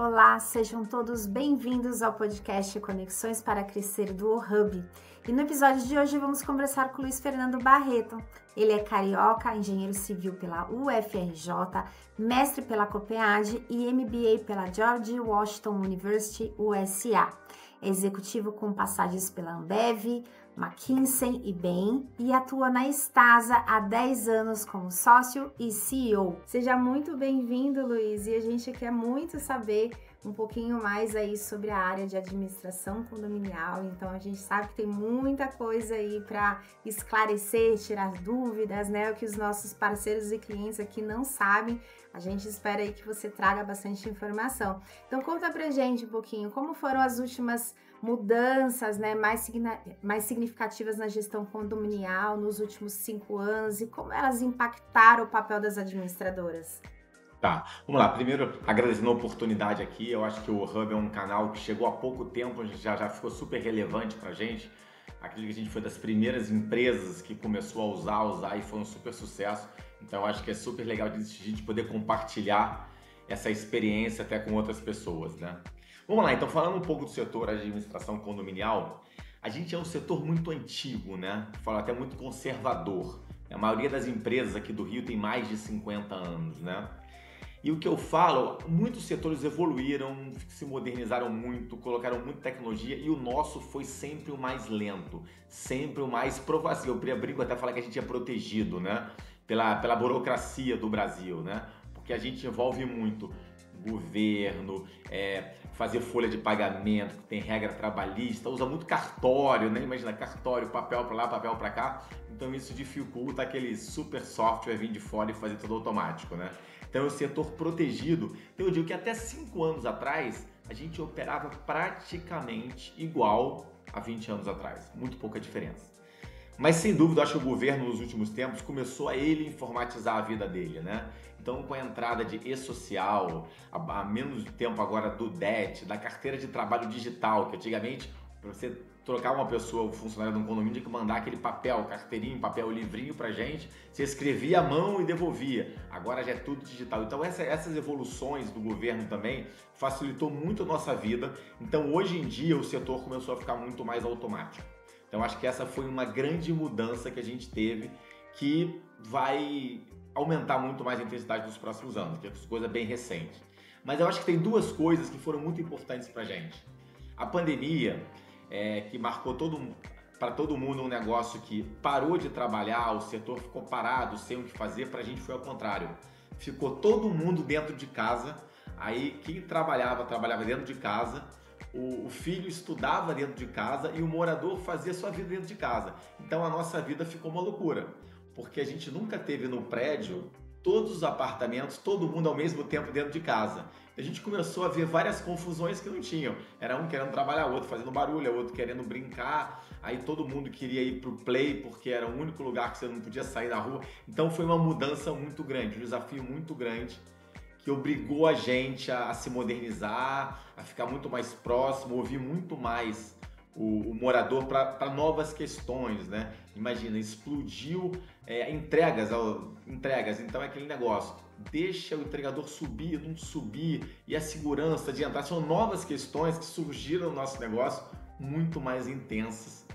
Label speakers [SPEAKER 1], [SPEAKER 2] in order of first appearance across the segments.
[SPEAKER 1] Olá, sejam todos bem-vindos ao podcast Conexões para Crescer do OHub. E no episódio de hoje vamos conversar com o Luiz Fernando Barreto. Ele é carioca, engenheiro civil pela UFRJ, mestre pela COPEAD e MBA pela George Washington University, USA. É executivo com passagens pela Ambev, McKinsey e Bain e atua na Stasa há 10 anos como sócio e CEO. Seja muito bem-vindo, Luiz, e a gente quer muito saber um pouquinho mais aí sobre a área de administração condominial. Então a gente sabe que tem muita coisa aí para esclarecer, tirar dúvidas, né? O que os nossos parceiros e clientes aqui não sabem. A gente espera aí que você traga bastante informação. Então conta pra gente um pouquinho como foram as últimas mudanças, né, mais significativas na gestão condominial nos últimos 5 anos e como elas impactaram o papel das administradoras.
[SPEAKER 2] Tá, vamos lá. Primeiro, agradecendo a oportunidade aqui. Eu acho que o Hub é um canal que chegou há pouco tempo, já ficou super relevante pra gente. Acredito que a gente foi das primeiras empresas que começou a usar e foi um super sucesso. Então, eu acho que é super legal de a gente poder compartilhar essa experiência até com outras pessoas, né? Vamos lá, então, falando um pouco do setor de administração condominial, a gente é um setor muito antigo, né? Falo até muito conservador. A maioria das empresas aqui do Rio tem mais de 50 anos, né? E o que eu falo, muitos setores evoluíram, se modernizaram muito, colocaram muita tecnologia e o nosso foi sempre o mais lento, sempre o mais provável. Eu brinco até falar que a gente é protegido, né? Pela burocracia do Brasil, né? Porque a gente envolve muito governo, fazer folha de pagamento, que tem regra trabalhista, usa muito cartório, né? Imagina, cartório, papel para lá, papel para cá. Então isso dificulta aquele super software vir de fora e fazer tudo automático, né? Então é um setor protegido. Então eu digo que até 5 anos atrás, a gente operava praticamente igual a 20 anos atrás. Muito pouca diferença. Mas sem dúvida, eu acho que o governo nos últimos tempos começou a ele informatizar a vida dele, né? Então com a entrada de e-social, há menos tempo agora do DET, da carteira de trabalho digital, que antigamente para você trocar uma pessoa, um funcionário de um condomínio, tinha que mandar aquele papel, carteirinho, papel, livrinho pra gente, você escrevia à mão e devolvia. Agora já é tudo digital. Então essas evoluções do governo também facilitou muito a nossa vida. Então hoje em dia o setor começou a ficar muito mais automático. Então acho que essa foi uma grande mudança que a gente teve, que vai aumentar muito mais a intensidade nos próximos anos, que é coisa bem recente. Mas eu acho que tem duas coisas que foram muito importantes pra gente. A pandemia, que marcou para todo mundo um negócio que parou de trabalhar, o setor ficou parado, sem o que fazer, para a gente foi ao contrário. Ficou todo mundo dentro de casa, aí quem trabalhava dentro de casa, o filho estudava dentro de casa e o morador fazia sua vida dentro de casa. Então a nossa vida ficou uma loucura, porque a gente nunca teve no prédio todos os apartamentos, todo mundo ao mesmo tempo dentro de casa. A gente começou a ver várias confusões que não tinham. Era um querendo trabalhar, outro fazendo barulho, outro querendo brincar. Aí todo mundo queria ir pro play porque era o único lugar que você não podia sair da rua. Então foi uma mudança muito grande, um desafio muito grande que obrigou a gente a se modernizar, a ficar muito mais próximo, ouvir muito mais o morador para novas questões, né? Imagina, explodiu entregas, então é aquele negócio, deixa o entregador subir, não subir, e a segurança de entrar, são novas questões que surgiram no nosso negócio muito mais intensas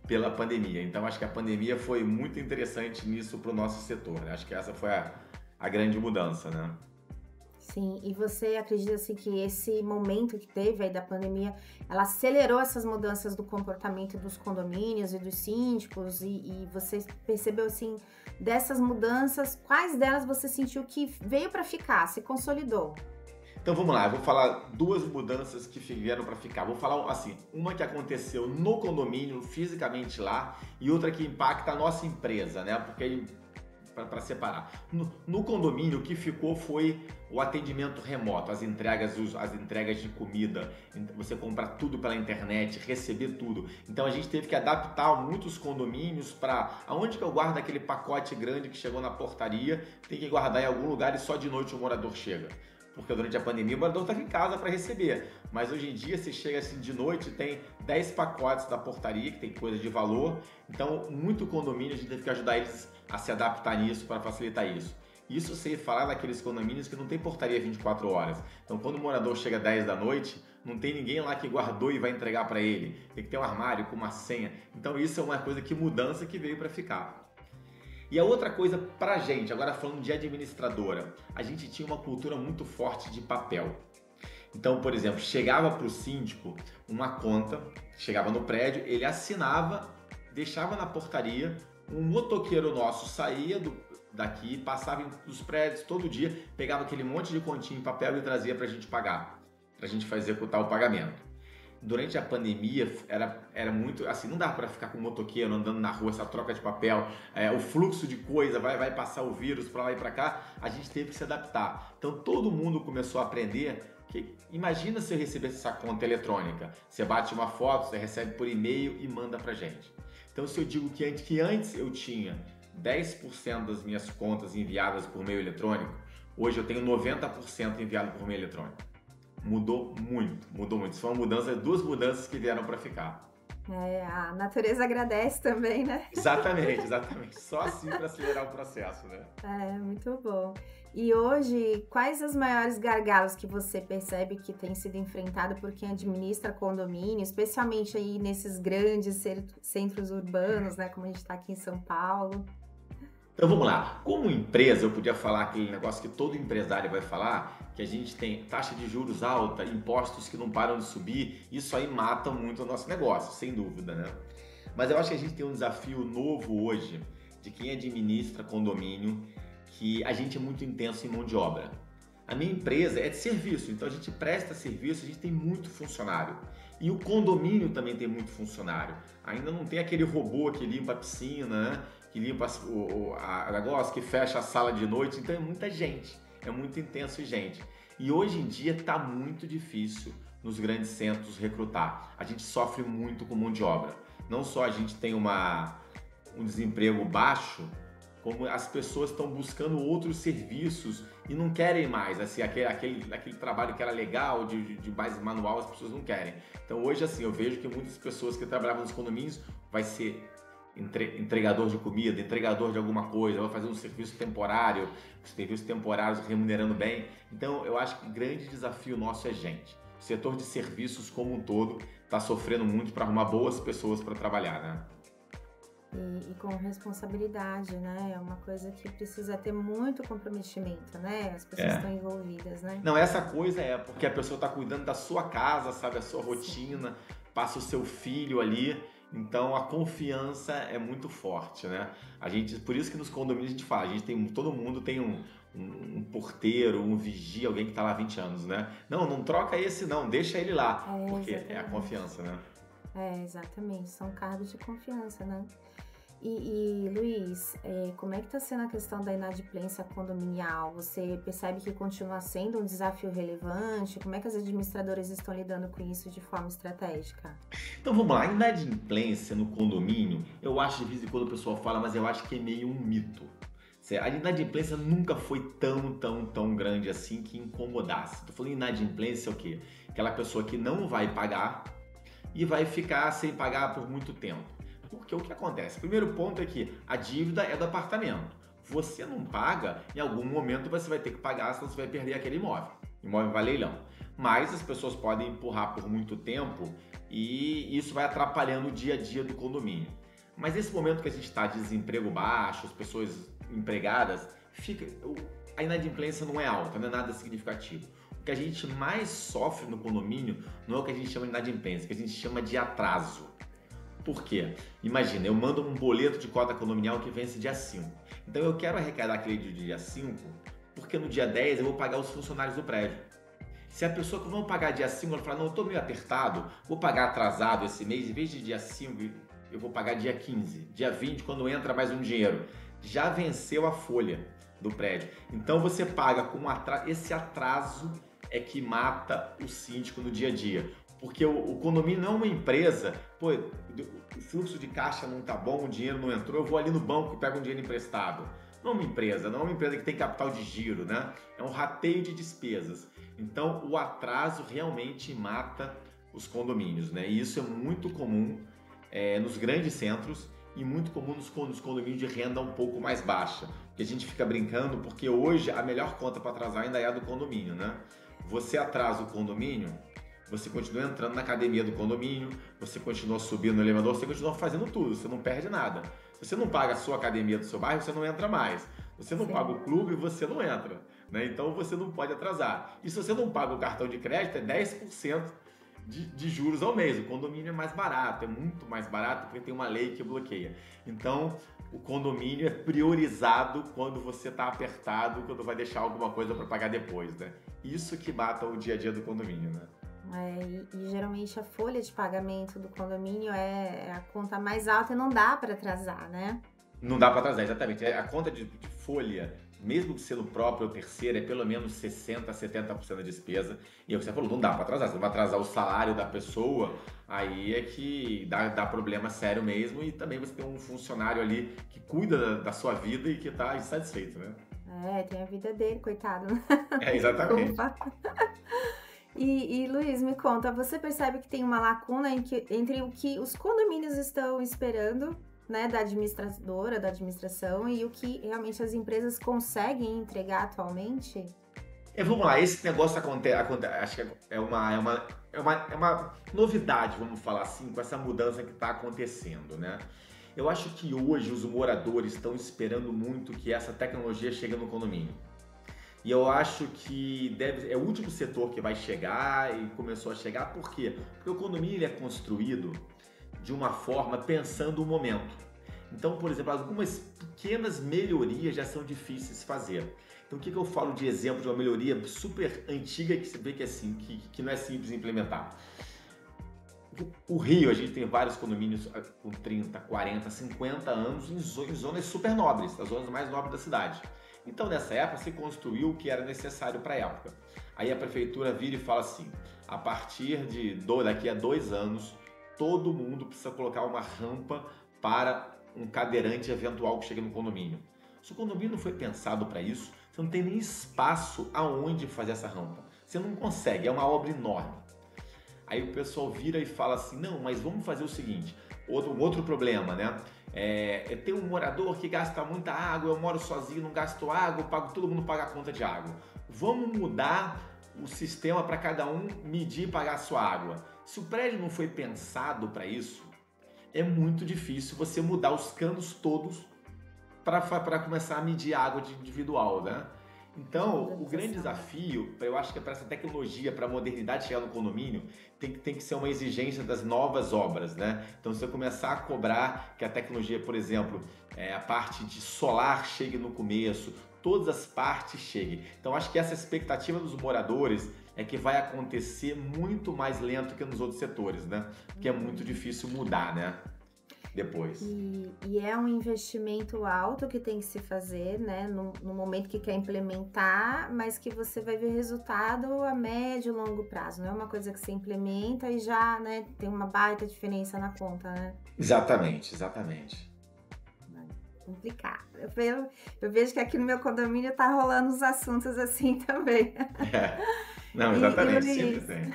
[SPEAKER 2] pela pandemia. Então acho que a pandemia foi muito interessante nisso para o nosso setor, né? Acho que essa foi a grande mudança, né?
[SPEAKER 1] Sim, e você acredita assim que esse momento que teve aí da pandemia, ela acelerou essas mudanças do comportamento dos condomínios e dos síndicos e você percebeu assim, dessas mudanças, quais delas você sentiu que veio para ficar, se consolidou?
[SPEAKER 2] Então vamos lá, eu vou falar duas mudanças que vieram para ficar. Vou falar assim, uma que aconteceu no condomínio, fisicamente lá, e outra que impacta a nossa empresa, né? Porque para separar. No condomínio, o que ficou foi o atendimento remoto, as entregas de comida, você comprar tudo pela internet, receber tudo. Então a gente teve que adaptar muitos condomínios para aonde que eu guardo aquele pacote grande que chegou na portaria, tem que guardar em algum lugar e só de noite o morador chega. Porque durante a pandemia o morador estava em casa para receber. Mas hoje em dia, você chega assim de noite, tem 10 pacotes da portaria, que tem coisa de valor. Então, muito condomínio, a gente teve que ajudar eles a se adaptar nisso para facilitar isso. Isso sem falar daqueles condomínios que não tem portaria 24 horas. Então, quando o morador chega 10 da noite, não tem ninguém lá que guardou e vai entregar para ele. Tem que ter um armário com uma senha. Então, isso é uma coisa que mudança que veio para ficar. E a outra coisa pra gente, agora falando de administradora, a gente tinha uma cultura muito forte de papel. Então, por exemplo, chegava para o síndico uma conta, chegava no prédio, ele assinava, deixava na portaria, um motoqueiro nosso saía daqui, passava nos prédios todo dia, pegava aquele monte de continha em papel e trazia para a gente pagar, para a gente fazer executar o pagamento. Durante a pandemia era muito assim, não dá para ficar com o motoqueiro andando na rua, essa troca de papel, o fluxo de coisa, vai passar o vírus para lá e para cá, a gente teve que se adaptar. Então todo mundo começou a aprender que, imagina se eu recebesse essa conta eletrônica, você bate uma foto, você recebe por e-mail e manda pra gente. Então se eu digo que antes eu tinha 10% das minhas contas enviadas por meio eletrônico, hoje eu tenho 90% enviado por meio eletrônico. Mudou muito, mudou muito. Isso foi uma mudança, duas mudanças que vieram para ficar.
[SPEAKER 1] A natureza agradece também, né?
[SPEAKER 2] Exatamente, exatamente. Só assim para acelerar o processo, né?
[SPEAKER 1] Muito bom. E hoje, quais os maiores gargalos que você percebe que tem sido enfrentado por quem administra condomínio, especialmente aí nesses grandes centros urbanos, né? Como a gente está aqui em São Paulo.
[SPEAKER 2] Então vamos lá. Como empresa, eu podia falar aquele negócio que todo empresário vai falar, que a gente tem taxa de juros alta, impostos que não param de subir, isso aí mata muito o nosso negócio, sem dúvida, né? Mas eu acho que a gente tem um desafio novo hoje de quem administra condomínio, que a gente é muito intenso em mão de obra. A minha empresa é de serviço, então a gente presta serviço, a gente tem muito funcionário. E o condomínio também tem muito funcionário. Ainda não tem aquele robô que limpa a piscina, né? Que limpa o negócio, que fecha a sala de noite, então é muita gente, é muito intenso gente. E hoje em dia está muito difícil nos grandes centros recrutar. A gente sofre muito com mão de obra. Não só a gente tem um desemprego baixo, como as pessoas estão buscando outros serviços e não querem mais, assim, aquele trabalho que era legal, de mais manual, as pessoas não querem. Então hoje, assim, eu vejo que muitas pessoas que trabalhavam nos condomínios vai ser entregador de comida, entregador de alguma coisa, vai fazer um serviço temporário, serviços temporários remunerando bem. Então eu acho que o grande desafio nosso é gente. O setor de serviços como um todo está sofrendo muito para arrumar boas pessoas para trabalhar, né?
[SPEAKER 1] E com responsabilidade, né? É uma coisa que precisa ter muito comprometimento, né? As pessoas estão envolvidas, né?
[SPEAKER 2] Não, essa coisa é porque a pessoa está cuidando da sua casa, sabe? A sua rotina, passa o seu filho ali. Então a confiança é muito forte, né? Por isso que nos condomínios a gente fala, todo mundo tem um porteiro, um vigia, alguém que está lá há 20 anos, né? Não troca esse não, deixa ele lá, porque exatamente. É a confiança, né?
[SPEAKER 1] Exatamente, são cargos de confiança, né? E Luiz, como é que está sendo a questão da inadimplência condominial? Você percebe que continua sendo um desafio relevante? Como é que as administradoras estão lidando com isso de forma estratégica?
[SPEAKER 2] Então vamos lá, a inadimplência no condomínio, eu acho, de vez em quando o pessoal fala, mas eu acho que é meio um mito. A inadimplência nunca foi tão grande assim que incomodasse. Estou falando inadimplência é o quê? Aquela pessoa que não vai pagar e vai ficar sem pagar por muito tempo. Porque o que acontece? O primeiro ponto é que a dívida é do apartamento. Você não paga, em algum momento você vai ter que pagar, senão você vai perder aquele imóvel. Imóvel vai leilão. Mas as pessoas podem empurrar por muito tempo e isso vai atrapalhando o dia a dia do condomínio. Mas nesse momento que a gente está de desemprego baixo, as pessoas empregadas, a inadimplência não é alta, não é nada significativo. O que a gente mais sofre no condomínio não é o que a gente chama de inadimplência, o que a gente chama de atraso. Por quê? Imagina, eu mando um boleto de cota condominial que vence dia 5. Então eu quero arrecadar aquele dia 5, porque no dia 10 eu vou pagar os funcionários do prédio. Se a pessoa que não pagar dia 5, ela falar, não, eu tô meio apertado, vou pagar atrasado esse mês, em vez de dia 5, eu vou pagar dia 15, dia 20, quando entra mais um dinheiro. Já venceu a folha do prédio. Então você paga com atraso. Esse atraso é que mata o síndico no dia a dia. Porque o condomínio não é uma empresa, o fluxo de caixa não tá bom, o dinheiro não entrou, eu vou ali no banco e pego um dinheiro emprestado. Não é uma empresa que tem capital de giro, né? É um rateio de despesas. Então o atraso realmente mata os condomínios, né? E isso é muito comum nos grandes centros e muito comum nos condomínios de renda um pouco mais baixa. Que a gente fica brincando porque hoje a melhor conta para atrasar ainda é a do condomínio, né? Você atrasa o condomínio, você continua entrando na academia do condomínio, você continua subindo no elevador, você continua fazendo tudo, você não perde nada. Se você não paga a sua academia do seu bairro, você não entra mais. Se você não paga o clube, você não entra, né? Então você não pode atrasar. E se você não paga o cartão de crédito, é 10% de juros ao mês. O condomínio é mais barato, é muito mais barato porque tem uma lei que bloqueia. Então, o condomínio é priorizado quando você está apertado, quando vai deixar alguma coisa para pagar depois, né? Isso que mata o dia a dia do condomínio, né?
[SPEAKER 1] E geralmente a folha de pagamento do condomínio é a conta mais alta e não dá para atrasar, né?
[SPEAKER 2] Não dá para atrasar, exatamente. A conta de folha, mesmo que sendo própria ou terceira, é pelo menos 60% a 70% da despesa. E aí você falou, não dá para atrasar. Você não vai atrasar o salário da pessoa, aí é que dá problema sério mesmo. E também você tem um funcionário ali que cuida da sua vida e que está insatisfeito, né?
[SPEAKER 1] Tem a vida dele, coitado.
[SPEAKER 2] Exatamente.
[SPEAKER 1] E Luiz, me conta, você percebe que tem uma lacuna entre o que os condomínios estão esperando, né, da administradora, da administração, e o que realmente as empresas conseguem entregar atualmente?
[SPEAKER 2] Vamos lá, esse negócio acontece, acho que é uma novidade, vamos falar assim, com essa mudança que está acontecendo, né? Eu acho que hoje os moradores estão esperando muito que essa tecnologia chegue no condomínio. E eu acho que é o último setor que vai chegar e começou a chegar. Por quê? Porque o condomínio é construído de uma forma pensando o momento. Então, por exemplo, algumas pequenas melhorias já são difíceis de fazer. Então, o que eu falo de exemplo de uma melhoria super antiga que você vê que, assim, que não é simples de implementar? O Rio, a gente tem vários condomínios com 30, 40, 50 anos em zonas super nobres, as zonas mais nobres da cidade. Então, nessa época, se construiu o que era necessário para a época. Aí a prefeitura vira e fala assim, a partir daqui a 2 anos, todo mundo precisa colocar uma rampa para um cadeirante eventual que chegue no condomínio. Se o condomínio não foi pensado para isso, você não tem nem espaço aonde fazer essa rampa. Você não consegue, é uma obra enorme. Aí o pessoal vira e fala assim, não, mas vamos fazer o seguinte, outro problema, né? Tem um morador que gasta muita água, eu moro sozinho, não gasto água, todo mundo paga a conta de água. Vamos mudar o sistema para cada um medir e pagar a sua água. Se o prédio não foi pensado para isso, é muito difícil você mudar os canos todos para começar a medir a água individual, né? Então, o grande desafio, eu acho que é para essa tecnologia, para a modernidade chegar no condomínio, tem que ser uma exigência das novas obras, né? Então, se eu começar a cobrar que a tecnologia, por exemplo, a parte de solar chegue no começo, todas as partes cheguem. Então, acho que essa expectativa dos moradores é que vai acontecer muito mais lento que nos outros setores, né? Porque é muito difícil mudar, né? Depois.
[SPEAKER 1] E é um investimento alto que tem que se fazer, né, no momento que quer implementar, mas que você vai ver resultado a médio e longo prazo. Não é uma coisa que você implementa e já, né, tem uma baita diferença na conta, né?
[SPEAKER 2] Exatamente.
[SPEAKER 1] Complicado. Eu vejo que aqui no meu condomínio tá rolando uns assuntos assim também.
[SPEAKER 2] Não, exatamente, sempre tem.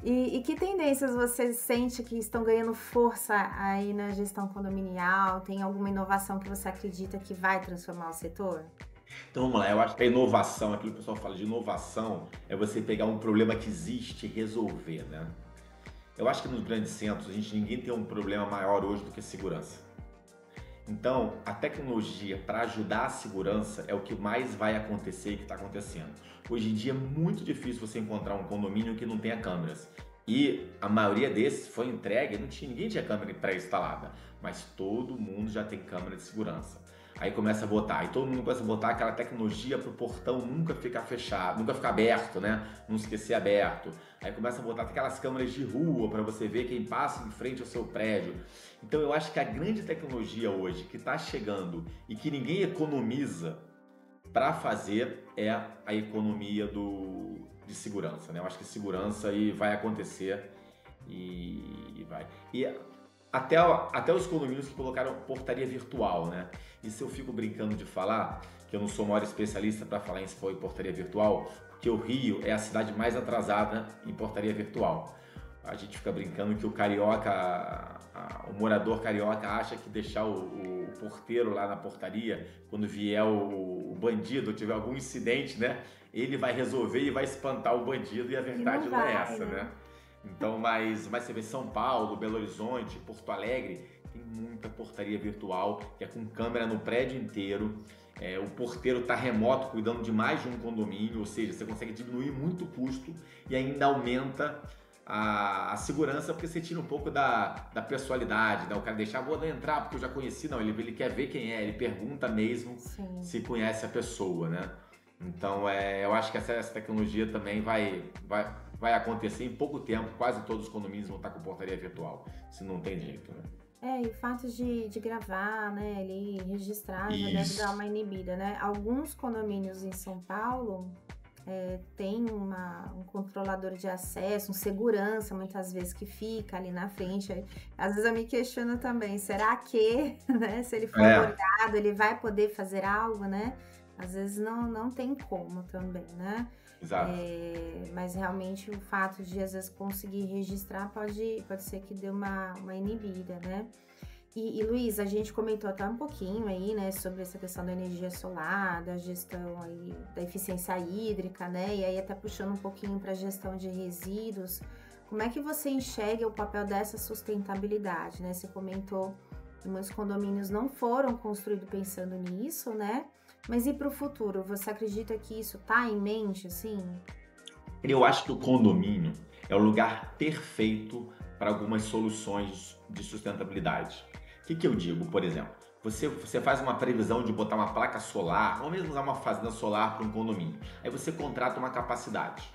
[SPEAKER 1] E que tendências você sente que estão ganhando força aí na gestão condominial? Tem alguma inovação que você acredita que vai transformar o setor?
[SPEAKER 2] Então vamos lá, eu acho que a inovação, aquilo que o pessoal fala de inovação, é você pegar um problema que existe e resolver, né? Eu acho que nos grandes centros, ninguém tem um problema maior hoje do que a segurança. Então, a tecnologia para ajudar a segurança é o que mais vai acontecer e que está acontecendo. Hoje em dia é muito difícil você encontrar um condomínio que não tenha câmeras. E a maioria desses foi entregue, ninguém tinha câmera pré-instalada, mas todo mundo já tem câmera de segurança. Aí começa a botar, e todo mundo começa a botar aquela tecnologia para o portão nunca ficar fechado, nunca ficar aberto, né? Não esquecer aberto. Aí começa a botar aquelas câmeras de rua para você ver quem passa em frente ao seu prédio. Então eu acho que a grande tecnologia hoje que está chegando e que ninguém economiza para fazer é a economia de segurança, né? Eu acho que segurança aí vai acontecer e vai. E até os condomínios que colocaram portaria virtual, né? Isso eu fico brincando de falar, que eu não sou o maior especialista para falar em portaria virtual, porque o Rio é a cidade mais atrasada em portaria virtual. A gente fica brincando que o carioca, o morador carioca acha que deixar o porteiro lá na portaria, quando vier o bandido, ou tiver algum incidente, né? Ele vai resolver e vai espantar o bandido, e a verdade não é essa, né? Então, mas você vê São Paulo, Belo Horizonte, Porto Alegre, tem muita portaria virtual, que é com câmera no prédio inteiro. O porteiro está remoto, cuidando de mais de um condomínio, ou seja, você consegue diminuir muito o custo e ainda aumenta a segurança, porque você tira um pouco da pessoalidade, né? O cara deixar, vou entrar porque eu já conheci, não, ele quer ver quem é, ele pergunta mesmo. Sim. Se conhece a pessoa, né? Então, eu acho que essa tecnologia também vai acontecer em pouco tempo. Quase todos os condomínios vão estar com portaria virtual, se não tem jeito, né?
[SPEAKER 1] E o fato de gravar, né, ali, registrar, já deve dar uma inibida, né? Alguns condomínios em São Paulo tem um controlador de acesso, um segurança, muitas vezes, que fica ali na frente. Às vezes eu me questiono também, será que, né, se ele for abordado, ele vai poder fazer algo, né? Às vezes não tem como também, né?
[SPEAKER 2] Exato.
[SPEAKER 1] Mas realmente o fato de às vezes conseguir registrar pode ser que dê uma inibida, né? E Luiz, a gente comentou até um pouquinho aí, né, sobre essa questão da energia solar, da gestão aí da eficiência hídrica, né? E aí até puxando um pouquinho para a gestão de resíduos. Como é que você enxerga o papel dessa sustentabilidade, né? Você comentou que muitos condomínios não foram construídos pensando nisso, né? Mas e para o futuro? Você acredita que isso está em mente, assim?
[SPEAKER 2] Eu acho que o condomínio é o lugar perfeito para algumas soluções de sustentabilidade. O que eu digo, por exemplo? Você faz uma previsão de botar uma placa solar, ou mesmo usar uma fazenda solar para um condomínio. Aí você contrata uma capacidade.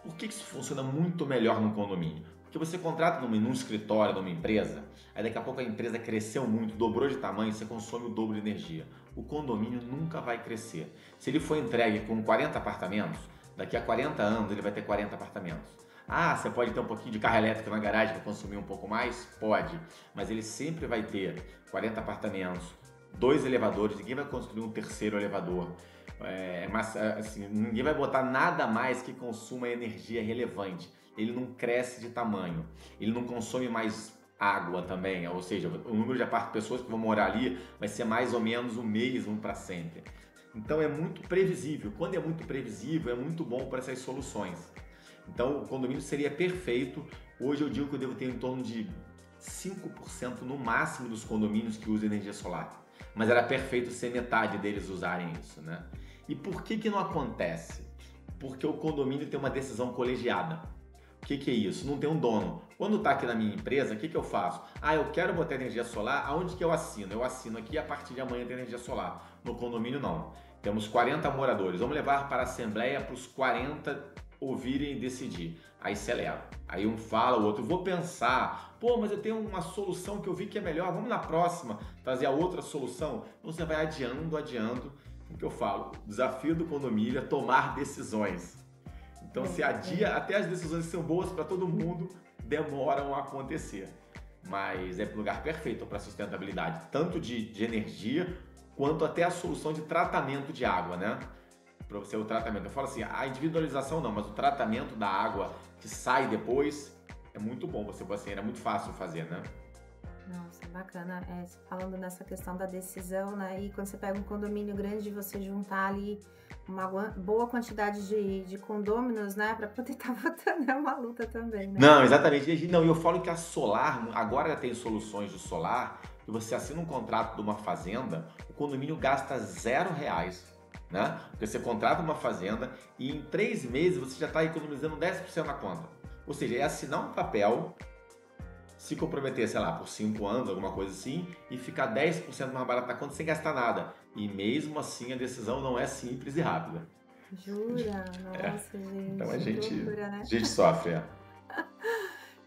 [SPEAKER 2] Por que isso funciona muito melhor no condomínio? Porque você contrata num escritório, numa empresa, aí daqui a pouco a empresa cresceu muito, dobrou de tamanho, você consome o dobro de energia. O condomínio nunca vai crescer. Se ele for entregue com 40 apartamentos, daqui a 40 anos ele vai ter 40 apartamentos. Ah, você pode ter um pouquinho de carro elétrico na garagem para consumir um pouco mais? Pode, mas ele sempre vai ter 40 apartamentos, 2 elevadores, ninguém vai construir um terceiro elevador. Mas assim, ninguém vai botar nada mais que consuma energia relevante. Ele não cresce de tamanho, ele não consome mais água também, ou seja, o número de pessoas que vão morar ali vai ser mais ou menos o mesmo para sempre. Então é muito previsível. Quando é muito previsível, é muito bom para essas soluções. Então o condomínio seria perfeito. Hoje eu digo que eu devo ter em torno de 5% no máximo dos condomínios que usam energia solar. Mas era perfeito ser metade deles usarem isso, né? E por que não acontece? Porque o condomínio tem uma decisão colegiada. O que é isso? Não tem um dono. Quando está aqui na minha empresa, o que eu faço? Eu quero botar energia solar, aonde que eu assino? Eu assino aqui, a partir de amanhã tem energia solar. No condomínio não. Temos 40 moradores. Vamos levar para a assembleia para os 40 ouvirem e decidir. Aí celebra. Aí um fala, o outro, vou pensar. Pô, mas eu tenho uma solução que eu vi que é melhor. Vamos na próxima trazer a outra solução. Então você vai adiando. O que eu falo? O desafio do condomínio é tomar decisões. Então, se adia, até as decisões que são boas para todo mundo, demoram a acontecer. Mas é o lugar perfeito para sustentabilidade, tanto de energia, quanto até a solução de tratamento de água, né? Para você o tratamento. Eu falo assim, a individualização não, mas o tratamento da água que sai depois é muito bom. Era muito fácil fazer, né?
[SPEAKER 1] Nossa, bacana. Falando nessa questão da decisão, né? E quando você pega um condomínio grande, você juntar ali uma boa quantidade de condôminos, né? Para poder estar votando é uma luta também, né?
[SPEAKER 2] Não, exatamente. Não, eu falo que a solar, agora tem soluções de solar, que você assina um contrato de uma fazenda, o condomínio gasta R$0, né? Porque você contrata uma fazenda e em 3 meses você já está economizando 10% na conta. Ou seja, é assinar um papel, se comprometer, sei lá, por 5 anos, alguma coisa assim, e ficar 10% mais barato na conta sem gastar nada. E mesmo assim a decisão não é simples e rápida.
[SPEAKER 1] Jura? Nossa, gente.
[SPEAKER 2] Então a gente,
[SPEAKER 1] loucura, né?
[SPEAKER 2] a gente sofre,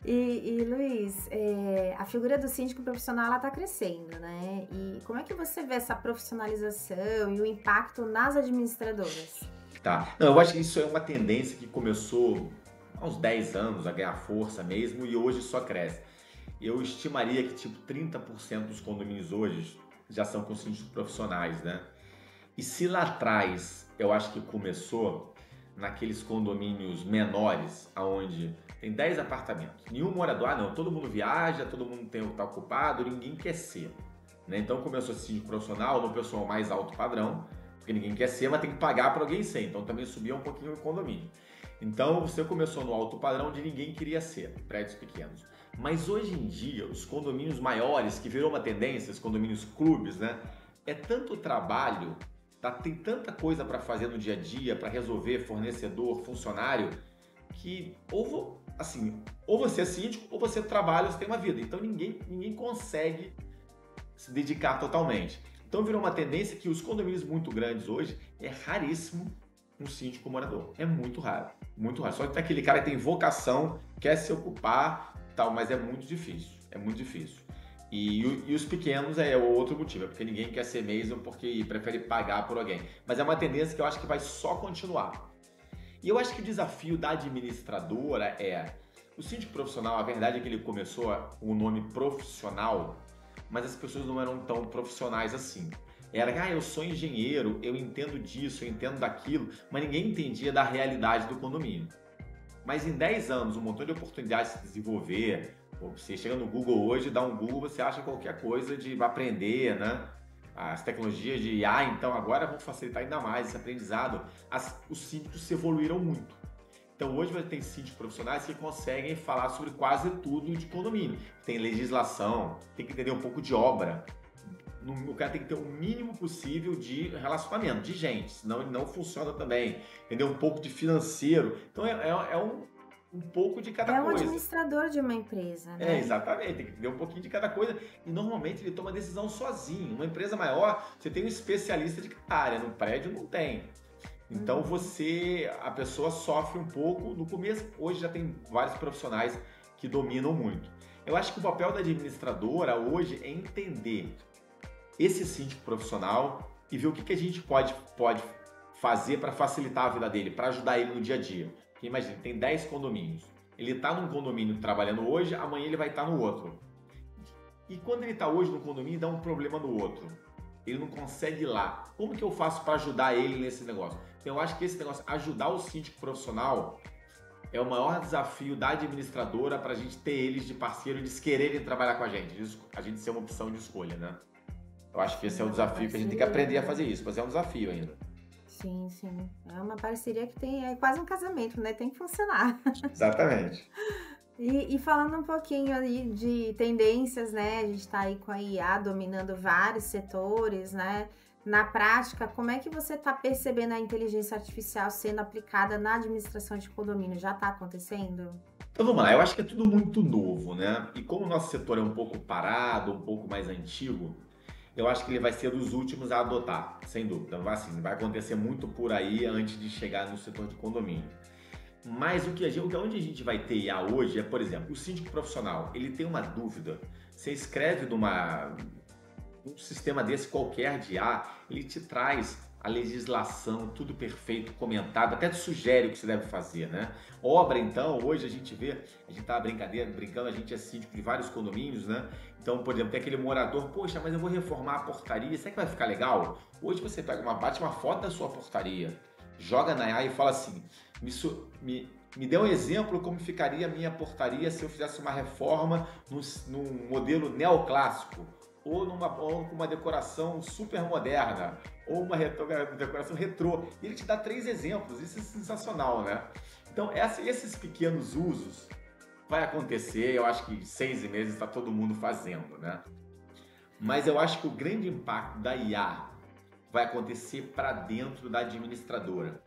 [SPEAKER 1] E Luiz, a figura do síndico profissional, ela tá crescendo, né? E como é que você vê essa profissionalização e o impacto nas administradoras?
[SPEAKER 2] Tá. Não, eu acho que isso é uma tendência que começou há uns 10 anos a ganhar força mesmo e hoje só cresce. Eu estimaria que tipo 30% dos condomínios hoje já são com síndicos profissionais, né? E se lá atrás eu acho que começou naqueles condomínios menores, onde tem 10 apartamentos. Nenhum morador, não, todo mundo viaja, todo mundo está ocupado, ninguém quer ser. Né? Então começou a síndico profissional no pessoal mais alto padrão, porque ninguém quer ser, mas tem que pagar para alguém ser. Então também subia um pouquinho o condomínio. Então você começou no alto padrão onde ninguém queria ser, prédios pequenos. Mas hoje em dia, os condomínios maiores, que virou uma tendência, os condomínios clubes, né? É tanto trabalho, tem tanta coisa para fazer no dia a dia, para resolver fornecedor, funcionário, que ou você é síndico ou você trabalha, você tem uma vida. Então ninguém consegue se dedicar totalmente. Então virou uma tendência que os condomínios muito grandes hoje, é raríssimo um síndico morador. É muito raro, muito raro. Só que tem aquele cara que tem vocação, quer se ocupar, tal, mas é muito difícil, é muito difícil. E os pequenos é outro motivo, é porque ninguém quer ser mesmo, porque prefere pagar por alguém. Mas é uma tendência que eu acho que vai só continuar. E eu acho que o desafio da administradora é... O síndico profissional, a verdade é que ele começou com o nome profissional, mas as pessoas não eram tão profissionais assim. Era, eu sou engenheiro, eu entendo disso, eu entendo daquilo, mas ninguém entendia da realidade do condomínio. Mas em 10 anos, um montão de oportunidades de se desenvolver. Você chega no Google hoje, dá um Google, você acha qualquer coisa de aprender, né? As tecnologias de IA, então, agora vão facilitar ainda mais esse aprendizado. Os síndicos se evoluíram muito. Então, hoje você tem síndicos profissionais que conseguem falar sobre quase tudo de condomínio. Tem legislação, tem que entender um pouco de obra. O cara tem que ter o mínimo possível de relacionamento, de gente, senão ele não funciona também. Entender um pouco de financeiro. Então, é um pouco de cada coisa.
[SPEAKER 1] É um administrador de uma empresa, né?
[SPEAKER 2] Exatamente, tem que entender um pouquinho de cada coisa. E normalmente ele toma decisão sozinho. Uma empresa maior, você tem um especialista de cada área, no prédio não tem. Então a pessoa sofre um pouco no começo. Hoje já tem vários profissionais que dominam muito. Eu acho que o papel da administradora hoje é entender esse síndico profissional e ver o que a gente pode fazer para facilitar a vida dele, para ajudar ele no dia a dia. Porque imagina, tem 10 condomínios. Ele está num condomínio trabalhando hoje, amanhã ele vai estar no outro. E quando ele está hoje no condomínio, dá um problema no outro. Ele não consegue ir lá. Como que eu faço para ajudar ele nesse negócio? Então, eu acho que esse negócio, ajudar o síndico profissional, é o maior desafio da administradora para a gente ter eles de parceiro, eles quererem trabalhar com a gente ser uma opção de escolha, né? Eu acho que esse é o desafio que a gente tem que aprender a fazer isso, mas é um desafio ainda.
[SPEAKER 1] Sim. É uma parceria que é quase um casamento, né? Tem que funcionar.
[SPEAKER 2] Exatamente.
[SPEAKER 1] E falando um pouquinho aí de tendências, né? A gente está aí com a IA dominando vários setores, né? Na prática, como é que você está percebendo a inteligência artificial sendo aplicada na administração de condomínio? Já está acontecendo?
[SPEAKER 2] Então vamos lá, eu acho que é tudo muito novo, né? E como o nosso setor é um pouco parado, um pouco mais antigo, eu acho que ele vai ser dos últimos a adotar, sem dúvida. Vai acontecer muito por aí antes de chegar no setor de condomínio. Mas onde a gente vai ter IA hoje é, por exemplo, o síndico profissional, ele tem uma dúvida, você escreve um sistema desse qualquer de IA, ele te traz a legislação, tudo perfeito, comentado, até te sugere o que você deve fazer, né? Obra, então, hoje a gente tá brincando, a gente é síndico de vários condomínios, né? Então, por exemplo, tem aquele morador, poxa, mas eu vou reformar a portaria, será que vai ficar legal? Hoje você bate uma foto da sua portaria, joga na IA e fala assim, me dê um exemplo como ficaria a minha portaria se eu fizesse uma reforma num modelo neoclássico, ou com uma decoração super moderna, ou uma decoração retrô. E ele te dá 3 exemplos, isso é sensacional, né? Então, esses pequenos usos vai acontecer, eu acho que em 6 meses está todo mundo fazendo, né? Mas eu acho que o grande impacto da IA vai acontecer para dentro da administradora.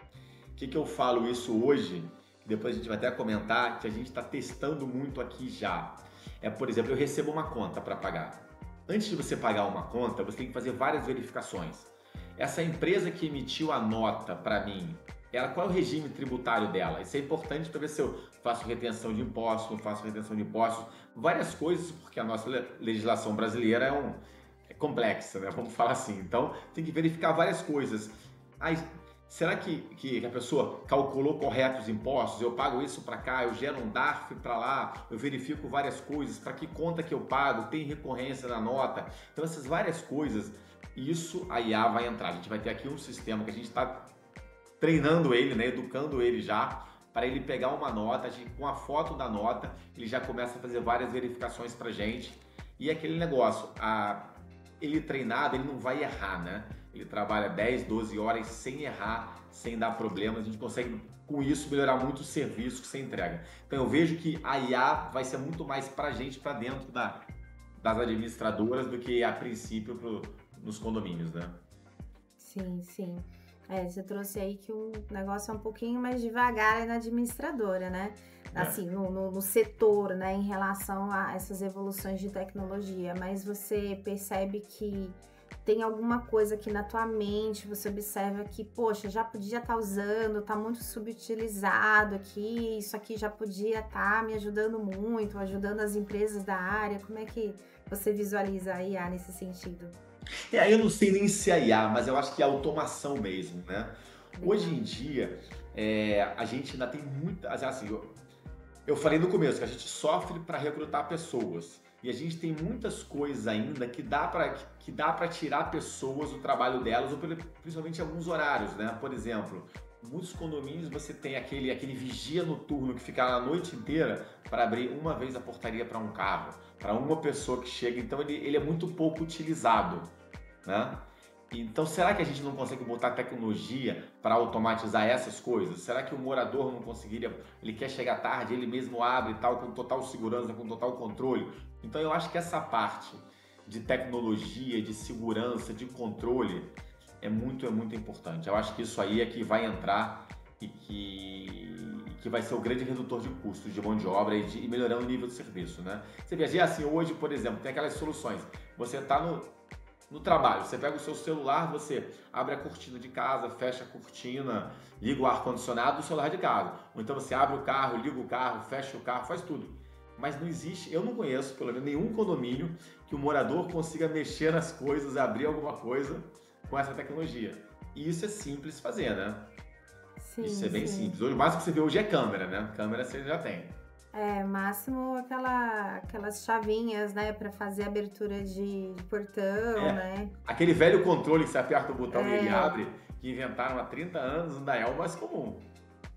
[SPEAKER 2] O que eu falo isso hoje? Depois a gente vai até comentar que a gente está testando muito aqui já. Por exemplo, eu recebo uma conta para pagar. Antes de você pagar uma conta, você tem que fazer várias verificações. Essa empresa que emitiu a nota para mim, qual é o regime tributário dela? Isso é importante para ver se eu faço retenção de impostos, não faço retenção de impostos, várias coisas, porque a nossa legislação brasileira é complexa, né? Vamos falar assim. Então, tem que verificar várias coisas. Será que a pessoa calculou correto os impostos? Eu pago isso para cá, eu gero um DARF para lá, eu verifico várias coisas, para que conta que eu pago, tem recorrência na nota. Então essas várias coisas, isso a IA vai entrar. A gente vai ter aqui um sistema que a gente está treinando ele, né, educando ele já para ele pegar uma nota, com a foto da nota, ele já começa a fazer várias verificações para a gente. E aquele negócio, ele treinado, ele não vai errar, né? Ele trabalha 10, 12 horas sem errar, sem dar problemas. A gente consegue, com isso, melhorar muito o serviço que você entrega. Então eu vejo que a IA vai ser muito mais para a gente, para dentro das administradoras, do que a princípio nos condomínios, né?
[SPEAKER 1] Sim, sim. Você trouxe aí que o negócio é um pouquinho mais devagar aí na administradora, né? Assim, no setor, né, em relação a essas evoluções de tecnologia. Mas você percebe que tem alguma coisa aqui na tua mente, você observa que, poxa, já podia estar usando, tá muito subutilizado aqui, isso aqui já podia estar me ajudando muito, ajudando as empresas da área. Como é que você visualiza a IA nesse sentido?
[SPEAKER 2] Eu não sei nem se é IA, mas eu acho que é automação mesmo, né? Hoje em dia, a gente ainda tem muita... Assim, eu falei no começo que a gente sofre para recrutar pessoas. E a gente tem muitas coisas ainda que dá para tirar pessoas do trabalho delas, ou principalmente alguns horários, né? Por exemplo, muitos condomínios você tem aquele vigia noturno que fica a noite inteira para abrir uma vez a portaria para um carro, para uma pessoa que chega. Então ele é muito pouco utilizado, né? Então, será que a gente não consegue botar tecnologia para automatizar essas coisas? Será que o morador não conseguiria? Ele quer chegar tarde, ele mesmo abre e tal, com total segurança, com total controle. Então, eu acho que essa parte de tecnologia, de segurança, de controle é muito importante. Eu acho que isso aí é que vai entrar e que vai ser o grande redutor de custos de mão de obra e melhorando o nível de serviço, né? Você vê assim, hoje, por exemplo, tem aquelas soluções. Você está no trabalho, você pega o seu celular, você abre a cortina de casa, fecha a cortina, liga o ar-condicionado do celular de casa. Ou então você abre o carro, liga o carro, fecha o carro, faz tudo. Mas não existe, eu não conheço, pelo menos, nenhum condomínio que o morador consiga mexer nas coisas, abrir alguma coisa com essa tecnologia. E isso é simples fazer, né?
[SPEAKER 1] Sim,
[SPEAKER 2] isso é bem simples. O máximo que você vê hoje é câmera, né? Câmera você já tem.
[SPEAKER 1] Máximo aquelas chavinhas, né, para fazer abertura de portão, né?
[SPEAKER 2] Aquele velho controle que você aperta o botão e ele abre, que inventaram há 30 anos, ainda é o mais comum.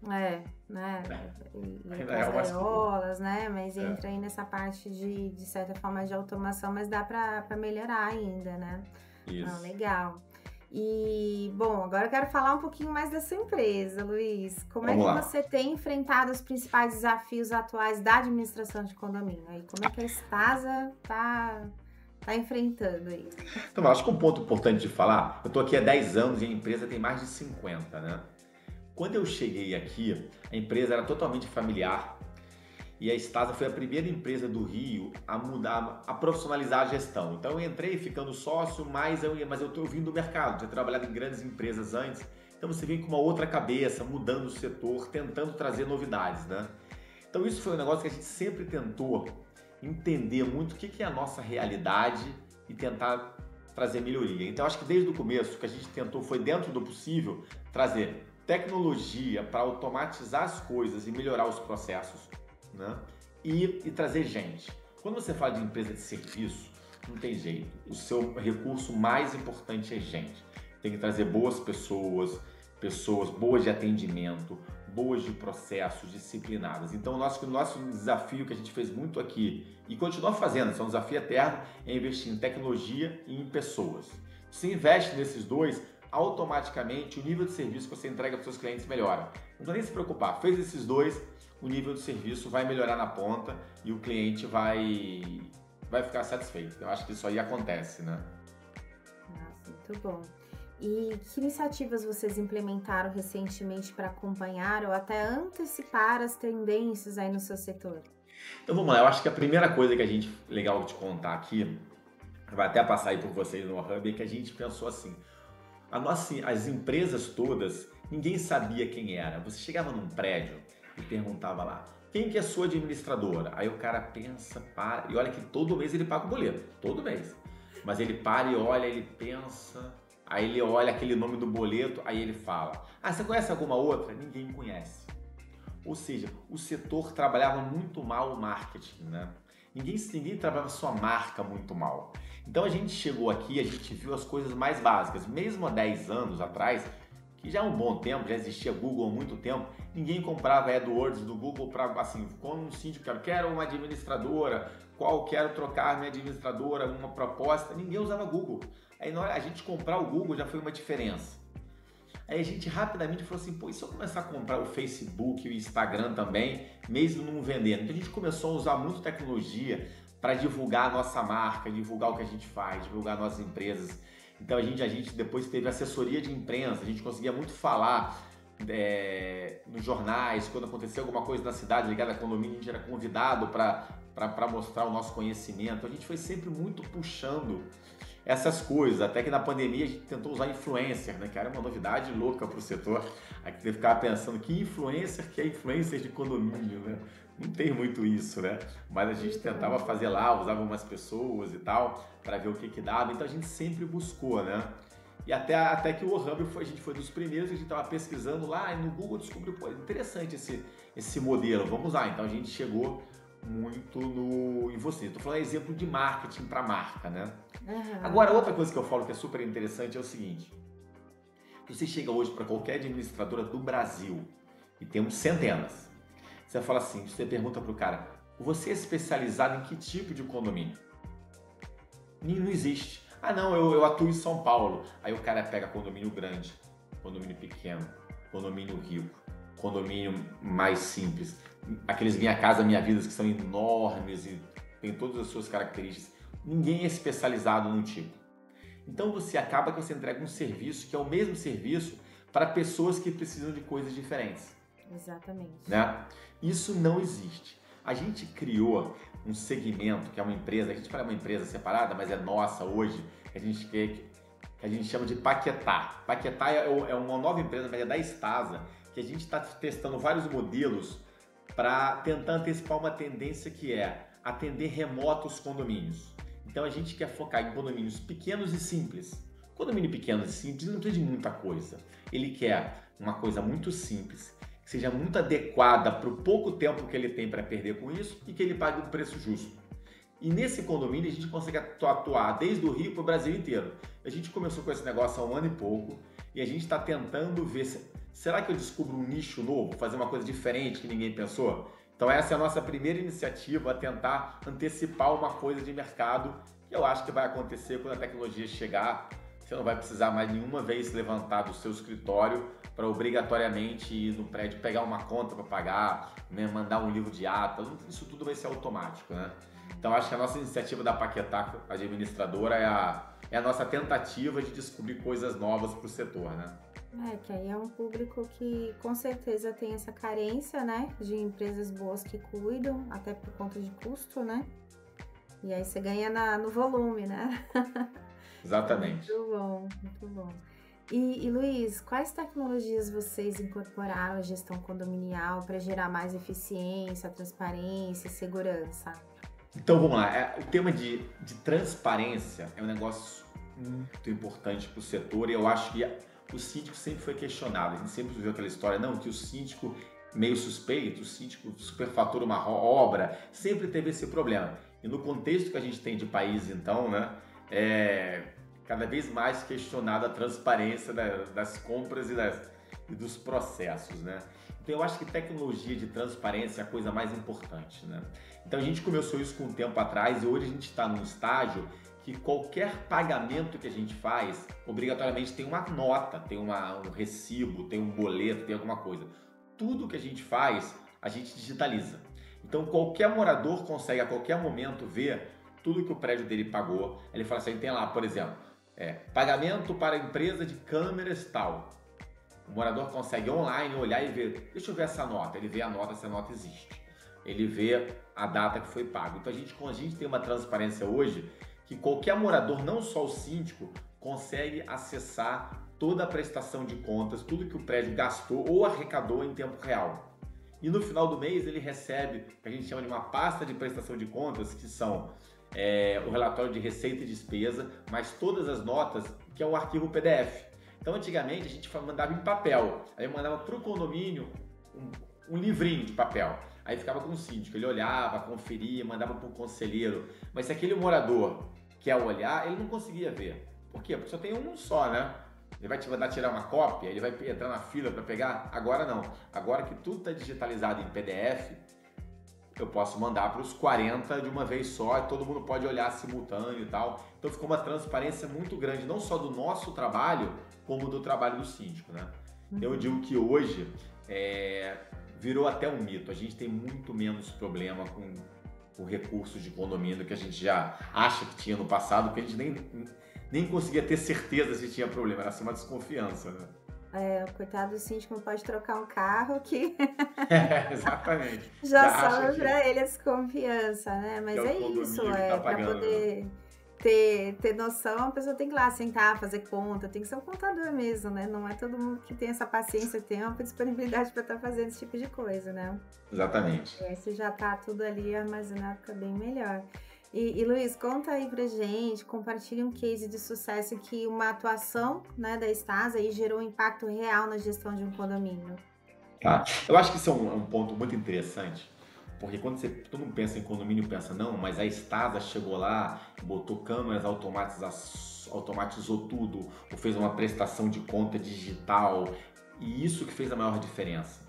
[SPEAKER 1] Né?
[SPEAKER 2] Ainda
[SPEAKER 1] As
[SPEAKER 2] é o mais comum.
[SPEAKER 1] gaiolas, né? Mas entra aí nessa parte de certa forma de automação, mas dá para melhorar ainda, né?
[SPEAKER 2] Isso.
[SPEAKER 1] Legal. E, bom, agora eu quero falar um pouquinho mais da sua empresa, Luiz. Como
[SPEAKER 2] Vamos
[SPEAKER 1] é que
[SPEAKER 2] lá.
[SPEAKER 1] você tem enfrentado os principais desafios atuais da administração de condomínio? E como é que a Stasa tá enfrentando isso?
[SPEAKER 2] Então, eu acho que um ponto importante de falar, eu estou aqui há 10 anos e a empresa tem mais de 50, né? Quando eu cheguei aqui, a empresa era totalmente familiar e a Stasa foi a primeira empresa do Rio a mudar, a profissionalizar a gestão. Então eu entrei ficando sócio, mas eu vim do mercado, tinha trabalhado em grandes empresas antes, então você vem com uma outra cabeça, mudando o setor, tentando trazer novidades, né? Então isso foi um negócio que a gente sempre tentou entender muito o que é a nossa realidade e tentar trazer melhoria. Então acho que desde o começo o que a gente tentou foi, dentro do possível, trazer tecnologia para automatizar as coisas e melhorar os processos, né? E trazer gente. Quando você fala de empresa de serviço, não tem jeito. O seu recurso mais importante é gente. Tem que trazer boas pessoas boas de atendimento, boas de processos, disciplinadas. Então, o nosso desafio que a gente fez muito aqui e continua fazendo, isso é um desafio eterno, é investir em tecnologia e em pessoas. Se investe nesses dois, automaticamente o nível de serviço que você entrega para os seus clientes melhora. Não precisa nem se preocupar, fez esses dois, o nível de serviço vai melhorar na ponta e o cliente vai ficar satisfeito. Eu acho que isso aí acontece, né?
[SPEAKER 1] Nossa, muito bom. E que iniciativas vocês implementaram recentemente para acompanhar ou até antecipar as tendências aí no seu setor?
[SPEAKER 2] Então vamos lá, eu acho que a primeira coisa que a gente, legal de contar aqui, vai até passar aí por vocês no Hub, é que a gente pensou assim, as empresas todas, ninguém sabia quem era. Você chegava num prédio e perguntava lá, quem que é sua administradora? Aí o cara pensa, para, e olha que todo mês ele paga o boleto, todo mês. Mas ele para e olha, ele pensa, aí ele olha aquele nome do boleto, aí ele fala, você conhece alguma outra? Ninguém conhece. Ou seja, o setor trabalhava muito mal o marketing, né? Ninguém trabalhava sua marca muito mal. Então a gente chegou aqui, a gente viu as coisas mais básicas. Mesmo há 10 anos atrás, que já há um bom tempo, já existia Google há muito tempo, ninguém comprava AdWords do Google para, assim, como um síndico, quero uma administradora, quero trocar minha administradora, uma proposta, ninguém usava Google. Aí na hora a gente comprar o Google já foi uma diferença. Aí a gente rapidamente falou assim, pô, e se eu começar a comprar o Facebook e o Instagram também, mesmo não vendendo? Então a gente começou a usar muito tecnologia para divulgar a nossa marca, divulgar o que a gente faz, divulgar nossas empresas. Então a gente depois teve assessoria de imprensa, a gente conseguia muito falar nos jornais, quando acontecia alguma coisa na cidade ligada a condomínio, a gente era convidado para mostrar o nosso conhecimento. A gente foi sempre muito puxando essas coisas, até que na pandemia a gente tentou usar influencer, né, que era uma novidade louca para o setor. Aí você ficava pensando, que é influencer de condomínio, né? Não tem muito isso, né? Mas a gente tentava fazer lá, usava umas pessoas e tal, para ver o que dava. Então a gente sempre buscou, né? E até que o Hub a gente foi dos primeiros, a gente estava pesquisando lá e no Google descobriu, pô, interessante esse modelo, vamos lá. Então a gente chegou muito em você. Estou falando exemplo de marketing para marca, né?
[SPEAKER 1] Uhum.
[SPEAKER 2] Agora, outra coisa que eu falo que é super interessante é o seguinte. Você chega hoje para qualquer administradora do Brasil, e temos centenas, você fala assim, você pergunta para o cara, você é especializado em que tipo de condomínio? Não existe. Ah não, eu atuo em São Paulo. Aí o cara pega condomínio grande, condomínio pequeno, condomínio rico, condomínio mais simples, aqueles Minha Casa Minha Vida que são enormes e tem todas as suas características. Ninguém é especializado num tipo. Então você acaba que você entrega um serviço que é o mesmo serviço para pessoas que precisam de coisas diferentes.
[SPEAKER 1] Exatamente.
[SPEAKER 2] Né? Isso não existe. A gente criou um segmento que é uma empresa, a gente fala uma empresa separada, mas é nossa hoje, que a gente chama de Paquetá. Paquetá é uma nova empresa, mas é da Estasa, que a gente está testando vários modelos para tentar antecipar uma tendência que é atender remotos condomínios. Então a gente quer focar em condomínios pequenos e simples. Condomínio pequeno e simples não precisa de muita coisa. Ele quer uma coisa muito simples, que seja muito adequada para o pouco tempo que ele tem para perder com isso e que ele pague um preço justo. E nesse condomínio a gente consegue atuar desde o Rio para o Brasil inteiro. A gente começou com esse negócio há um ano e pouco e a gente está tentando ver será que eu descubro um nicho novo, fazer uma coisa diferente que ninguém pensou? Então essa é a nossa primeira iniciativa, a tentar antecipar uma coisa de mercado que eu acho que vai acontecer quando a tecnologia chegar. Você não vai precisar mais nenhuma vez levantar do seu escritório para obrigatoriamente ir no prédio pegar uma conta para pagar, né, mandar um livro de ata, isso tudo vai ser automático, né? Então acho que a nossa iniciativa da Paquetá, administradora, é a nossa tentativa de descobrir coisas novas para o setor, né?
[SPEAKER 1] Que aí é um público que com certeza tem essa carência, né, de empresas boas que cuidam, até por conta de custo, né? E aí você ganha no volume, né?
[SPEAKER 2] Exatamente.
[SPEAKER 1] Muito bom, muito bom. E Luiz, quais tecnologias vocês incorporaram à gestão condominial para gerar mais eficiência, transparência e segurança?
[SPEAKER 2] Então vamos lá, o tema de transparência é um negócio muito importante para o setor e eu acho que o síndico sempre foi questionado. A gente sempre viu aquela história, não, que o síndico meio suspeito, o síndico superfatura uma obra, sempre teve esse problema. E no contexto que a gente tem de país, então, né, cada vez mais questionada a transparência das compras e dos processos, né? Então eu acho que tecnologia de transparência é a coisa mais importante, né? Então a gente começou isso com um tempo atrás e hoje a gente está num estágio que qualquer pagamento que a gente faz, obrigatoriamente tem uma nota, tem um recibo, tem um boleto, tem alguma coisa. Tudo que a gente faz, a gente digitaliza. Então qualquer morador consegue a qualquer momento ver tudo que o prédio dele pagou. Ele fala assim, tem lá, por exemplo, pagamento para a empresa de câmeras tal. O morador consegue online olhar e ver, deixa eu ver essa nota. Ele vê a nota, se a nota existe. Ele vê a data que foi pago. Então a gente tem uma transparência hoje que qualquer morador, não só o síndico, consegue acessar toda a prestação de contas, tudo que o prédio gastou ou arrecadou em tempo real. E no final do mês ele recebe o que a gente chama de uma pasta de prestação de contas, que são o relatório de receita e despesa, mais todas as notas, que é o arquivo PDF. Então antigamente a gente mandava em papel, aí mandava para o condomínio um livrinho de papel. Aí ficava com o síndico, ele olhava, conferia, mandava para o conselheiro. Mas se aquele morador quer olhar, ele não conseguia ver. Por quê? Porque só tem um só, né? Ele vai te mandar tirar uma cópia, ele vai entrar na fila para pegar? Agora não. Agora que tudo está digitalizado em PDF, eu posso mandar para os 40 de uma vez só e todo mundo pode olhar simultâneo e tal. Então ficou uma transparência muito grande, não só do nosso trabalho, como do trabalho do síndico, né? Eu digo que hoje virou até um mito. A gente tem muito menos problema com recursos de condomínio do que a gente já acha que tinha no passado, porque a gente nem conseguia ter certeza se tinha problema, era assim uma desconfiança, né?
[SPEAKER 1] O coitado do síndico não pode trocar um carro que
[SPEAKER 2] Exatamente.
[SPEAKER 1] já sobra para ele a desconfiança, né? Mas
[SPEAKER 2] é
[SPEAKER 1] isso,
[SPEAKER 2] tá
[SPEAKER 1] para poder ter noção, a pessoa tem que ir lá sentar, fazer conta, tem que ser um contador mesmo, né? Não é todo mundo que tem essa paciência, tempo e disponibilidade para estar fazendo esse tipo de coisa, né?
[SPEAKER 2] Exatamente.
[SPEAKER 1] E aí você já tá tudo ali armazenado, fica bem melhor. E Luiz, conta aí pra gente, compartilha um case de sucesso que uma atuação, né, da Stasa aí gerou um impacto real na gestão de um condomínio.
[SPEAKER 2] Tá. Eu acho que isso é um ponto muito interessante, porque quando todo mundo pensa em condomínio, pensa, não, mas a Stasa chegou lá, botou câmeras automatizou tudo, ou fez uma prestação de conta digital, e isso que fez a maior diferença.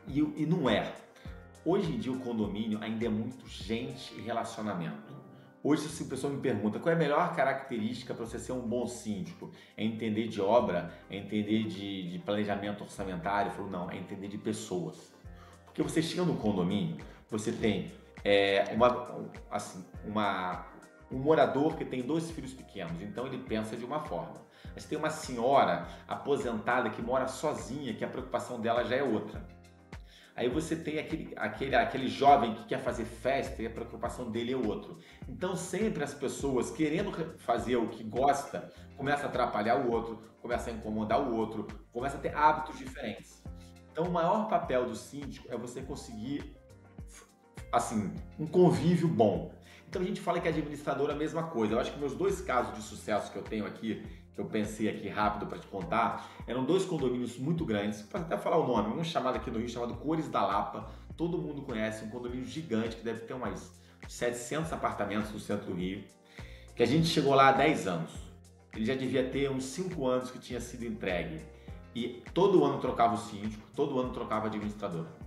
[SPEAKER 2] E não é. Hoje em dia o condomínio ainda é muito gente e relacionamento. Hoje, se a pessoa me pergunta qual é a melhor característica para você ser um bom síndico, é entender de obra, é entender de planejamento orçamentário, eu falo, não, é entender de pessoas. Porque você chega no condomínio, você tem um morador que tem 2 filhos pequenos, então ele pensa de uma forma. Mas tem uma senhora aposentada que mora sozinha, que a preocupação dela já é outra. Aí você tem aquele jovem que quer fazer festa e a preocupação dele é outro. Então sempre as pessoas querendo fazer o que gosta, começa a atrapalhar o outro, começa a incomodar o outro, começa a ter hábitos diferentes. Então o maior papel do síndico é você conseguir, assim, um convívio bom. Então a gente fala que administrador é a mesma coisa. Eu acho que meus 2 casos de sucesso que eu tenho aqui, que eu pensei aqui rápido para te contar, eram 2 condomínios muito grandes, posso até falar o nome, um chamado aqui no Rio, chamado Cores da Lapa, todo mundo conhece, um condomínio gigante, que deve ter umas 700 apartamentos no centro do Rio, que a gente chegou lá há 10 anos. Ele já devia ter uns 5 anos que tinha sido entregue. E todo ano trocava o síndico, todo ano trocava a administradora.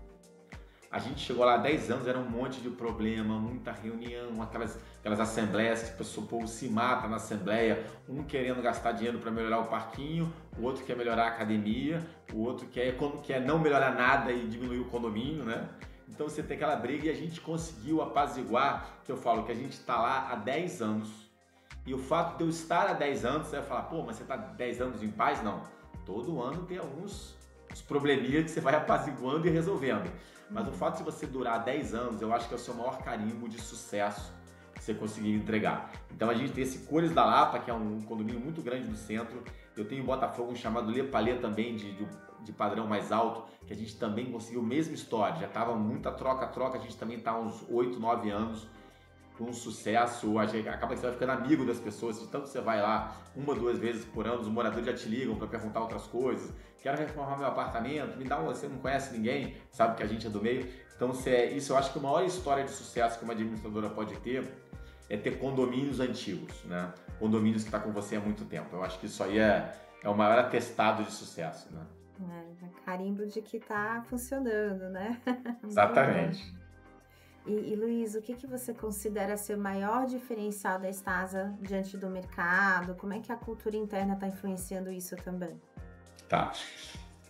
[SPEAKER 2] A gente chegou lá há 10 anos, era um monte de problema, muita reunião, aquelas assembleias que o povo se mata na assembleia, um querendo gastar dinheiro para melhorar o parquinho, o outro quer melhorar a academia, o outro quer não melhorar nada e diminuir o condomínio, né? Então você tem aquela briga e a gente conseguiu apaziguar, que eu falo que a gente está lá há 10 anos. E o fato de eu estar há 10 anos, você vai falar, pô, mas você está 10 anos em paz? Não. Todo ano tem alguns probleminhas que você vai apaziguando e resolvendo. Mas o fato de você durar 10 anos, eu acho que é o seu maior carimbo de sucesso que você conseguir entregar. Então a gente tem esse Cores da Lapa, que é um condomínio muito grande do centro. Eu tenho em Botafogo um chamado Le Palais também, de padrão mais alto, que a gente também conseguiu a mesma história. Já estava muita troca, a gente também está há uns 8, 9 anos com um sucesso. Acaba que você vai ficando amigo das pessoas, de tanto você vai lá 1, 2 vezes por ano, os moradores já te ligam para perguntar outras coisas. Quero reformar meu apartamento, você não conhece ninguém, sabe que a gente é do meio. Então isso eu acho que a maior história de sucesso que uma administradora pode ter é ter condomínios antigos, né? Condomínios que estão com você há muito tempo. Eu acho que isso aí é o maior atestado de sucesso, né?
[SPEAKER 1] Carimbo de que está funcionando, né?
[SPEAKER 2] Exatamente.
[SPEAKER 1] E Luiz, o que você considera ser o maior diferencial da Stasa diante do mercado? Como é que a cultura interna está influenciando isso também?
[SPEAKER 2] Tá.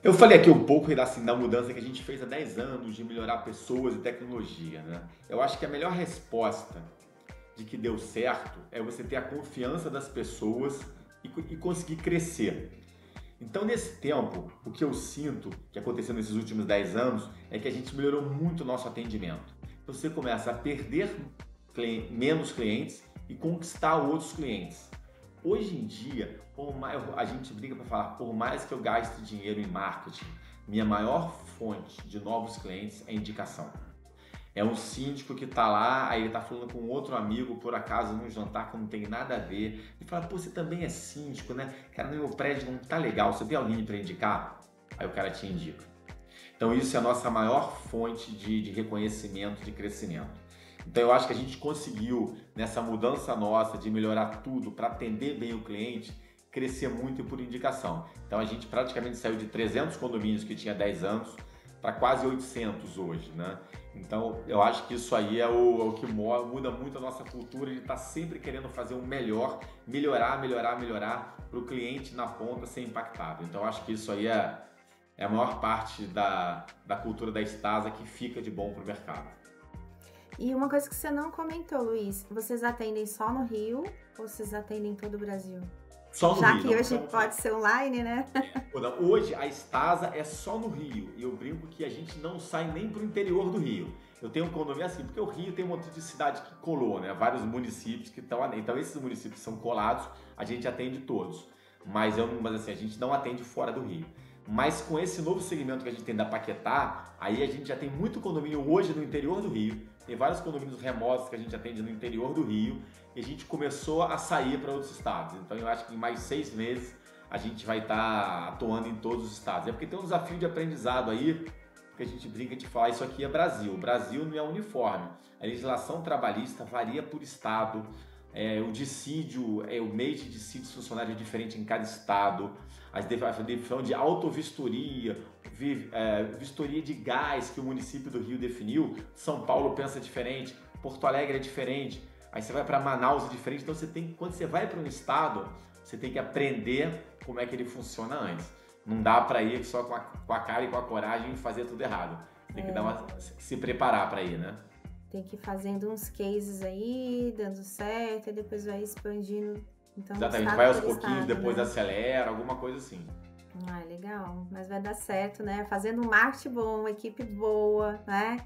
[SPEAKER 2] Eu falei aqui um pouco da mudança que a gente fez há 10 anos de melhorar pessoas e tecnologia, né? Eu acho que a melhor resposta de que deu certo é você ter a confiança das pessoas e conseguir crescer. Então, nesse tempo, o que eu sinto que aconteceu nesses últimos 10 anos é que a gente melhorou muito o nosso atendimento. Então, você começa a perder menos clientes e conquistar outros clientes. Hoje em dia, a gente briga para falar, por mais que eu gaste dinheiro em marketing, minha maior fonte de novos clientes é indicação. É um síndico que está lá, aí ele está falando com outro amigo, por acaso, num jantar que não tem nada a ver, e fala, pô, você também é síndico, né? Cara, no meu prédio não tá legal, você tem alguém para indicar? Aí o cara te indica. Então isso é a nossa maior fonte de reconhecimento, de crescimento. Então eu acho que a gente conseguiu, nessa mudança nossa de melhorar tudo para atender bem o cliente, crescer muito por indicação. Então a gente praticamente saiu de 300 condomínios que tinha 10 anos para quase 800 hoje, né? Então eu acho que isso aí é o que muda muito a nossa cultura de estar sempre querendo fazer o melhor, melhorar para o cliente na ponta ser impactado. Então eu acho que isso aí é a maior parte da cultura da Stasa que fica de bom para o mercado.
[SPEAKER 1] E uma coisa que você não comentou, Luiz, vocês atendem só no Rio ou vocês atendem em todo o Brasil?
[SPEAKER 2] Só no
[SPEAKER 1] Já
[SPEAKER 2] Rio.
[SPEAKER 1] que hoje pode ser online, né?
[SPEAKER 2] Hoje a Stasa é só no Rio e eu brinco que a gente não sai nem para o interior do Rio. Eu tenho um condomínio assim, porque o Rio tem um monte de cidade que colou, né? Vários municípios que estão ali. Então esses municípios são colados, a gente atende todos. Mas assim, a gente não atende fora do Rio. Mas com esse novo segmento que a gente tem da Paquetá, aí a gente já tem muito condomínio hoje no interior do Rio. Tem vários condomínios remotos que a gente atende no interior do Rio e a gente começou a sair para outros estados. Então eu acho que em mais 6 meses a gente vai estar atuando em todos os estados. É porque tem um desafio de aprendizado aí, porque a gente brinca de falar isso aqui é Brasil. O Brasil não é uniforme. A legislação trabalhista varia por estado. O dissídio, o mês de dissídio dos funcionários é diferente em cada estado. A definição de autovistoria, vistoria de gás que o município do Rio definiu, São Paulo pensa diferente, Porto Alegre é diferente, aí você vai para Manaus é diferente. Então quando você vai para um estado, você tem que aprender como é que ele funciona antes. Não dá para ir só com a cara e com a coragem e fazer tudo errado. Tem que se preparar para ir, né?
[SPEAKER 1] Tem que ir fazendo uns cases aí, dando certo, e depois vai expandindo. Então,
[SPEAKER 2] exatamente, vai aos pouquinhos, depois acelera, alguma coisa assim.
[SPEAKER 1] Ah, legal, mas vai dar certo, né? Fazendo um marketing bom, uma equipe boa, né?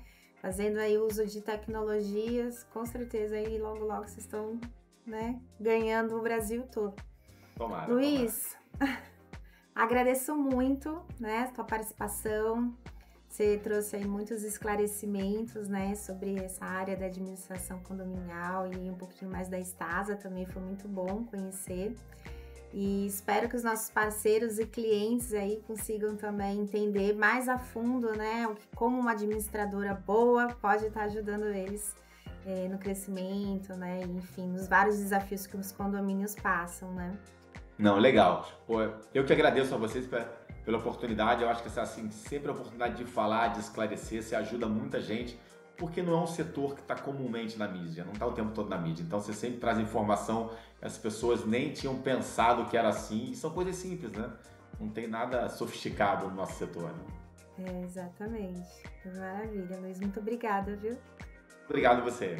[SPEAKER 1] Fazendo aí uso de tecnologias, com certeza aí logo vocês estão, né, ganhando o Brasil todo.
[SPEAKER 2] Tomara.
[SPEAKER 1] Luiz, agradeço muito, né, a tua participação. Você trouxe aí muitos esclarecimentos, né, sobre essa área da administração condominial e um pouquinho mais da Stasa, também foi muito bom conhecer. E espero que os nossos parceiros e clientes aí consigam também entender mais a fundo, né, como uma administradora boa pode estar ajudando eles no crescimento, né, enfim, nos vários desafios que os condomínios passam, né.
[SPEAKER 2] Não, legal. Pô, eu que agradeço a vocês pela oportunidade. Eu acho que assim, sempre a oportunidade de falar, de esclarecer, você ajuda muita gente, porque não é um setor que está comumente na mídia, não está o tempo todo na mídia. Então você sempre traz informação que as pessoas nem tinham pensado que era assim, e são coisas simples, né? Não tem nada sofisticado no nosso setor. Né?
[SPEAKER 1] Exatamente. Maravilha, Luiz. Muito obrigada, viu?
[SPEAKER 2] Obrigado a você.